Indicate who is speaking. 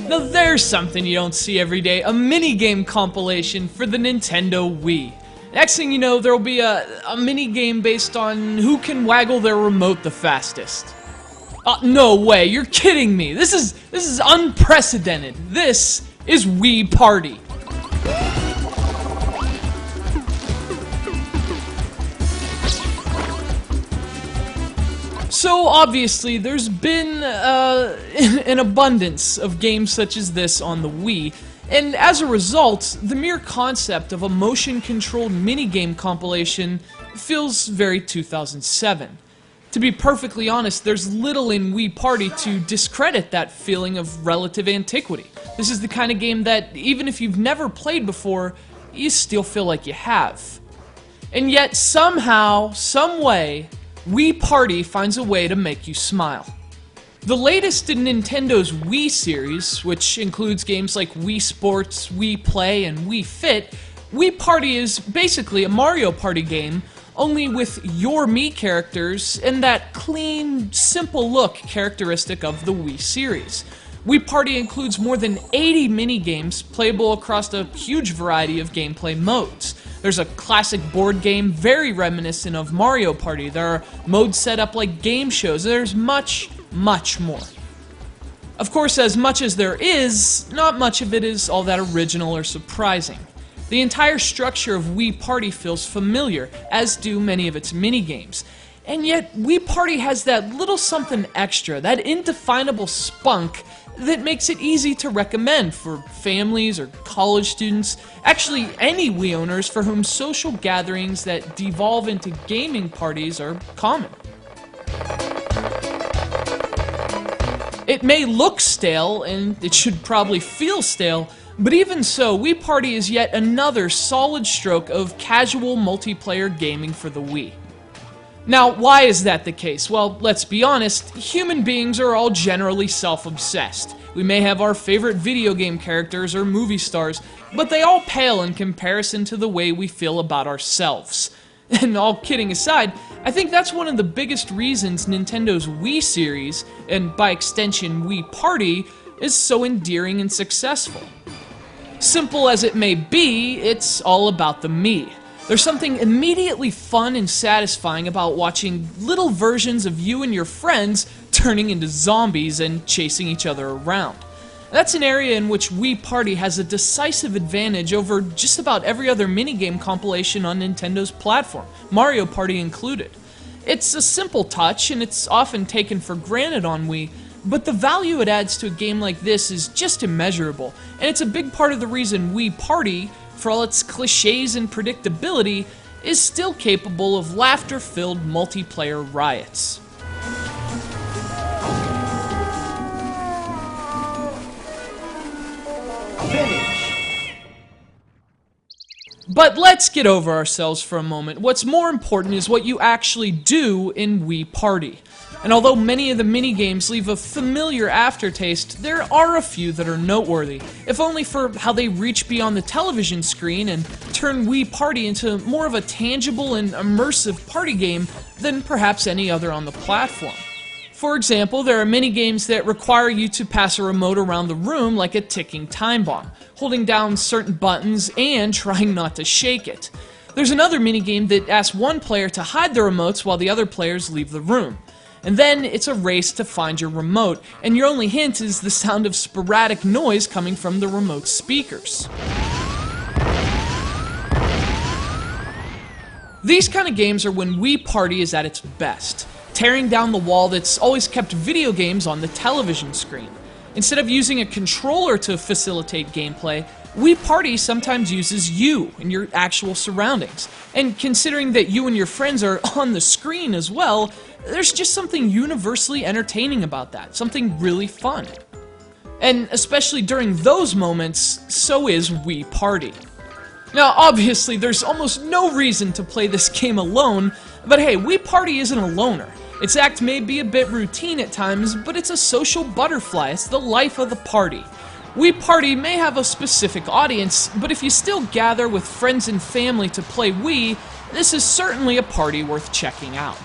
Speaker 1: Now there's something you don't see every day, a minigame compilation for the Nintendo Wii. Next thing you know, there'll be a minigame based on who can waggle their remote the fastest. No way, you're kidding me. This is unprecedented. This is Wii Party. So obviously, there's been an abundance of games such as this on the Wii, and as a result, the mere concept of a motion-controlled minigame compilation feels very 2007. To be perfectly honest, there's little in Wii Party to discredit that feeling of relative antiquity. This is the kind of game that, even if you've never played before, you still feel like you have. And yet, somehow, someway, Wii Party finds a way to make you smile. The latest in Nintendo's Wii series, which includes games like Wii Sports, Wii Play, and Wii Fit, Wii Party is basically a Mario Party game, only with your Mii characters and that clean, simple look characteristic of the Wii series. Wii Party includes more than 80 mini-games playable across a huge variety of gameplay modes. There's a classic board game very reminiscent of Mario Party. There are modes set up like game shows. There's much, much more. Of course, as much as there is, not much of it is all that original or surprising. The entire structure of Wii Party feels familiar, as do many of its mini-games. And yet, Wii Party has that little something extra, that indefinable spunk that makes it easy to recommend for families or college students, actually any Wii owners for whom social gatherings that devolve into gaming parties are common. It may look stale, and it should probably feel stale, but even so, Wii Party is yet another solid stroke of casual multiplayer gaming for the Wii. Now, why is that the case? Well, let's be honest, human beings are all generally self-obsessed. We may have our favorite video game characters or movie stars, but they all pale in comparison to the way we feel about ourselves. And all kidding aside, I think that's one of the biggest reasons Nintendo's Wii series, and by extension Wii Party, is so endearing and successful. Simple as it may be, it's all about the me. There's something immediately fun and satisfying about watching little versions of you and your friends turning into zombies and chasing each other around. That's an area in which Wii Party has a decisive advantage over just about every other minigame compilation on Nintendo's platform, Mario Party included. It's a simple touch, and it's often taken for granted on Wii, but the value it adds to a game like this is just immeasurable, and it's a big part of the reason Wii Party, for all its cliches and predictability, is still capable of laughter-filled multiplayer riots. But let's get over ourselves for a moment. What's more important is what you actually do in Wii Party. And although many of the minigames leave a familiar aftertaste, there are a few that are noteworthy, if only for how they reach beyond the television screen and turn Wii Party into more of a tangible and immersive party game than perhaps any other on the platform. For example, there are minigames that require you to pass a remote around the room like a ticking time bomb, holding down certain buttons and trying not to shake it. There's another minigame that asks one player to hide the remotes while the other players leave the room. And then it's a race to find your remote, and your only hint is the sound of sporadic noise coming from the remote speakers. These kind of games are when Wii Party is at its best, tearing down the wall that's always kept video games on the television screen. Instead of using a controller to facilitate gameplay, Wii Party sometimes uses you and your actual surroundings. And considering that you and your friends are on the screen as well, there's just something universally entertaining about that, something really fun. And especially during those moments, so is Wii Party. Now, obviously, there's almost no reason to play this game alone, but hey, Wii Party isn't a loner. Its act may be a bit routine at times, but it's a social butterfly. It's the life of the party. Wii Party may have a specific audience, but if you still gather with friends and family to play Wii, this is certainly a party worth checking out.